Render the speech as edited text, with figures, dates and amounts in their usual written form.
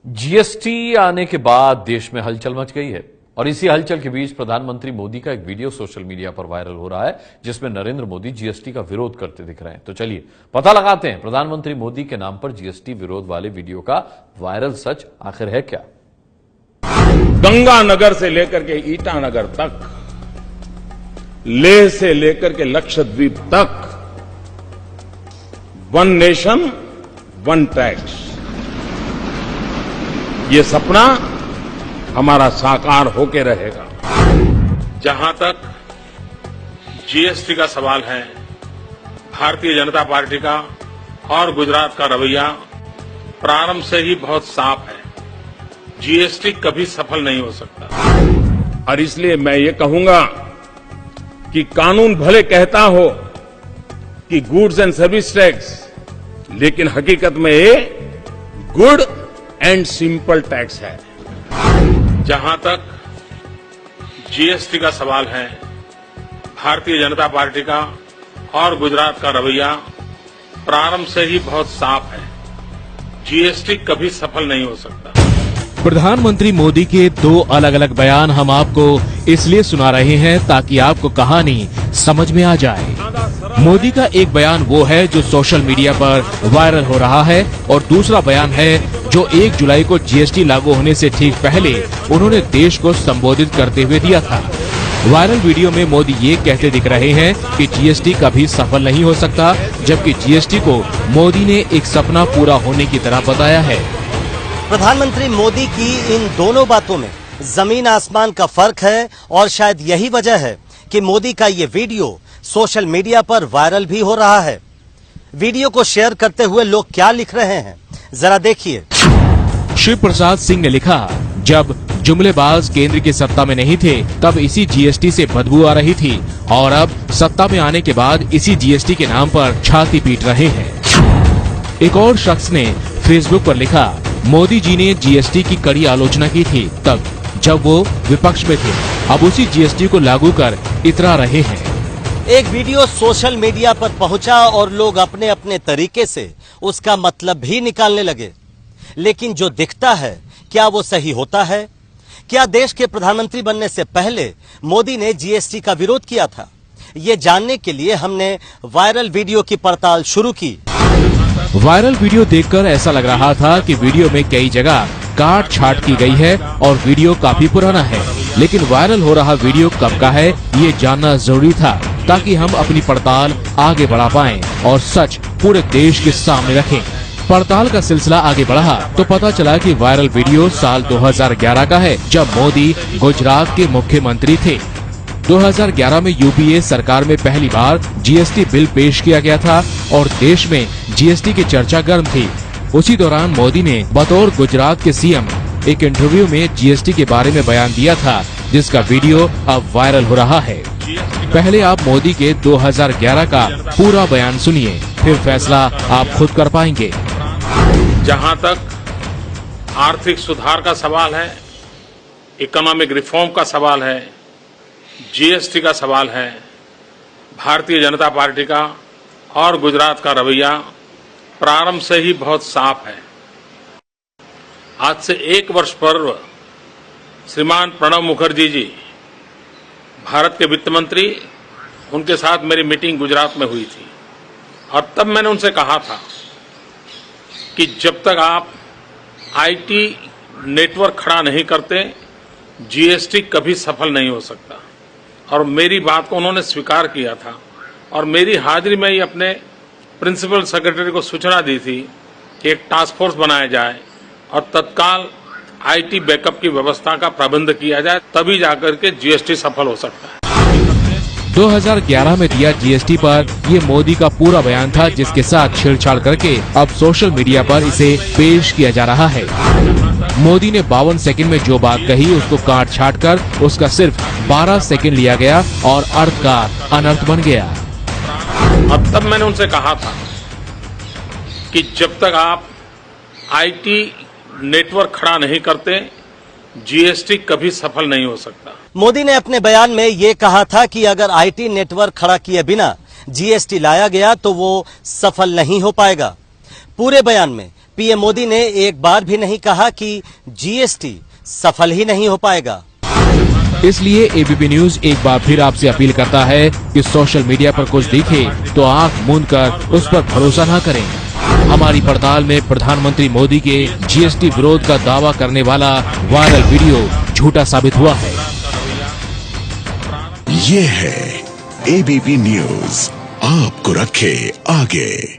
GST आने के बाद देश में हलचल मच गई है और इसी हलचल के बीच प्रधानमंत्री मोदी का एक वीडियो सोशल मीडिया पर वायरल हो रहा है जिसमें नरेंद्र मोदी जीएसटी का विरोध करते दिख रहे हैं। तो चलिए पता लगाते हैं प्रधानमंत्री मोदी के नाम पर जीएसटी विरोध वाले वीडियो का वायरल सच आखिर है क्या। गंगानगर से लेकर के ईटानगर तक, लेह से लेकर के लक्षद्वीप तक, वन नेशन वन टैक्स, ये सपना हमारा साकार होके रहेगा। जहां तक जीएसटी का सवाल है, भारतीय जनता पार्टी का और गुजरात का रवैया प्रारंभ से ही बहुत साफ है। जीएसटी कभी सफल नहीं हो सकता और इसलिए मैं ये कहूंगा कि कानून भले कहता हो कि गुड्स एंड सर्विस टैक्स, लेकिन हकीकत में ये गुड एंड सिंपल टैक्स है। जहां तक जीएसटी का सवाल है, भारतीय जनता पार्टी का और गुजरात का रवैया प्रारंभ से ही बहुत साफ है। जीएसटी कभी सफल नहीं हो सकता। प्रधानमंत्री मोदी के दो अलग अलग बयान हम आपको इसलिए सुना रहे हैं ताकि आपको कहानी समझ में आ जाए। मोदी का एक बयान वो है जो सोशल मीडिया पर वायरल हो रहा है और दूसरा बयान है जो 1 जुलाई को जीएसटी लागू होने से ठीक पहले उन्होंने देश को संबोधित करते हुए दिया था। वायरल वीडियो में मोदी ये कहते दिख रहे हैं कि जीएसटी कभी सफल नहीं हो सकता, जबकि जीएसटी को मोदी ने एक सपना पूरा होने की तरह बताया है। प्रधानमंत्री मोदी की इन दोनों बातों में जमीन आसमान का फर्क है और शायद यही वजह है कि मोदी का ये वीडियो सोशल मीडिया पर वायरल भी हो रहा है। वीडियो को शेयर करते हुए लोग क्या लिख रहे हैं, जरा देखिए। शिव प्रसाद सिंह ने लिखा, जब जुमलेबाज केंद्र की सत्ता में नहीं थे तब इसी जीएसटी से बदबू आ रही थी और अब सत्ता में आने के बाद इसी जीएसटी के नाम पर छाती पीट रहे हैं। एक और शख्स ने फेसबुक पर लिखा, मोदी जी ने जीएसटी की कड़ी आलोचना की थी तब जब वो विपक्ष में थे, अब उसी जीएसटी को लागू कर इतरा रहे हैं। एक वीडियो सोशल मीडिया पर पहुंचा और लोग अपने अपने तरीके से उसका मतलब भी निकालने लगे, लेकिन जो दिखता है क्या वो सही होता है? क्या देश के प्रधानमंत्री बनने से पहले मोदी ने जीएसटी का विरोध किया था? ये जानने के लिए हमने वायरल वीडियो की पड़ताल शुरू की। वायरल वीडियो देखकर ऐसा लग रहा था कि वीडियो में कई जगह काट छाट की गई है और वीडियो काफी पुराना है, लेकिन वायरल हो रहा वीडियो कब का है ये जानना जरूरी था ताकि हम अपनी पड़ताल आगे बढ़ा पाएं और सच पूरे देश के सामने रखें। पड़ताल का सिलसिला आगे बढ़ा तो पता चला कि वायरल वीडियो साल 2011 का है, जब मोदी गुजरात के मुख्यमंत्री थे। 2011 में यूपीए सरकार में पहली बार जीएसटी बिल पेश किया गया था और देश में जीएसटी की चर्चा गर्म थी। उसी दौरान मोदी ने बतौर गुजरात के सीएम एक इंटरव्यू में जीएसटी के बारे में बयान दिया था, जिसका वीडियो अब वायरल हो रहा है। पहले आप मोदी के 2011 का पूरा बयान सुनिए, फिर फैसला आप खुद कर पाएंगे। जहां तक आर्थिक सुधार का सवाल है, इकोनॉमिक रिफॉर्म का सवाल है, जीएसटी का सवाल है, भारतीय जनता पार्टी का और गुजरात का रवैया प्रारंभ से ही बहुत साफ है। आज से 1 वर्ष पूर्व श्रीमान प्रणब मुखर्जी जी, भारत के वित्त मंत्री, उनके साथ मेरी मीटिंग गुजरात में हुई थी और तब मैंने उनसे कहा था कि जब तक आप आईटी नेटवर्क खड़ा नहीं करते, जीएसटी कभी सफल नहीं हो सकता। और मेरी बात को उन्होंने स्वीकार किया था और मेरी हाजिरी में ही अपने प्रिंसिपल सेक्रेटरी को सूचना दी थी कि एक टास्क फोर्स बनाया जाए और तत्काल आईटी बैकअप की व्यवस्था का प्रबंध किया जाए, तभी जाकर के जीएसटी सफल हो सकता है। 2011 में दिया जीएसटी पर ये मोदी का पूरा बयान था, जिसके साथ छेड़छाड़ करके अब सोशल मीडिया पर इसे पेश किया जा रहा है। मोदी ने 52 सेकंड में जो बात कही उसको काट छाट कर उसका सिर्फ 12 सेकंड लिया गया और अर्थ का अनर्थ बन गया। अब तब मैंने उनसे कहा था कि जब तक आप आईटी नेटवर्क खड़ा नहीं करते, जीएसटी कभी सफल नहीं हो सकता। मोदी ने अपने बयान में ये कहा था कि अगर आईटी नेटवर्क खड़ा किए बिना जीएसटी लाया गया तो वो सफल नहीं हो पाएगा। पूरे बयान में पीएम मोदी ने एक बार भी नहीं कहा कि जीएसटी सफल ही नहीं हो पाएगा। इसलिए एबीपी न्यूज एक बार फिर आपसे अपील करता है कि सोशल मीडिया पर कुछ दिखे तो आंख मूंद कर उस पर भरोसा न करें। हमारी पड़ताल में प्रधानमंत्री मोदी के जीएसटी विरोध का दावा करने वाला वायरल वीडियो झूठा साबित हुआ है। ये है एबीपी न्यूज, आपको रखे आगे।